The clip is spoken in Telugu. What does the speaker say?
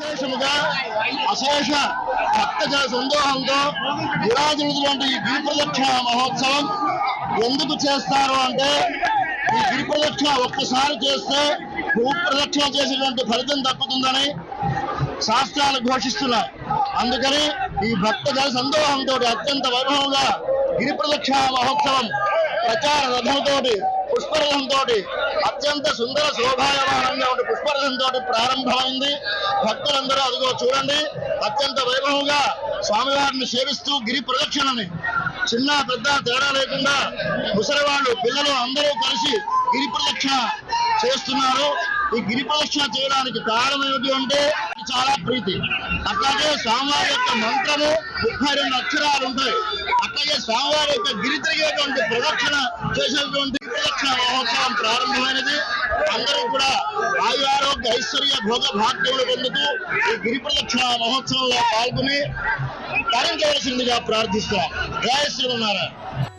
విశేషముగా అశేష భక్తజన సందోహంతో విరాజిల్లుతున్నటువంటి ఈ గిరి ప్రదక్షిణ మహోత్సవం ఎందుకు చేస్తారు అంటే ఈ గిరి ప్రదక్షిణ ఒక్కసారి చేస్తే భూ ప్రదక్షిణ చేసేటువంటి ఫలితం దక్కుతుందని శాస్త్రాలు ఘోషిస్తున్నాయి. అందుకని ఈ భక్తజన సందోహంతో అత్యంత వైభవంగా గిరి ప్రదక్షిణ మహోత్సవం ప్రచార రథంతో పుష్పరథంతో అత్యంత సుందర శోభాయమానంగా ఉండే పుష్పరథంతో ప్రారంభమైంది. భక్తులందరూ అదిగో చూడండి అత్యంత వైభవంగా స్వామివారిని సేవిస్తూ గిరి ప్రదక్షిణని చిన్న పెద్ద తేడా లేకుండా ముసలివాళ్ళు పిల్లలు అందరూ కలిసి గిరి ప్రదక్షిణ చేస్తున్నారు. ఈ గిరి ప్రదక్షిణ చేయడానికి కారణం ఏమిటి అంటే చాలా ప్రీతి. అట్లాగే స్వామివారి యొక్క మంత్రము 32 అక్షరాలు ఉంటాయి. అట్లాగే స్వామివారి యొక్క గిరి తిరిగేటువంటి ప్రదక్షిణ చేసేటువంటి ప్రదక్షిణ మహోత్సవం ప్రారంభమైనది. అందరూ కూడా ఆయురారోగ్య ఐశ్వర్య భోగ భాగ్యములు పొందుతూ ఈ గిరి ప్రదక్షిణ మహోత్సవంలో పాల్గొని తరించవలసిందిగా ప్రార్థిస్తాం. జయ శ్రీమన్నారాయణ.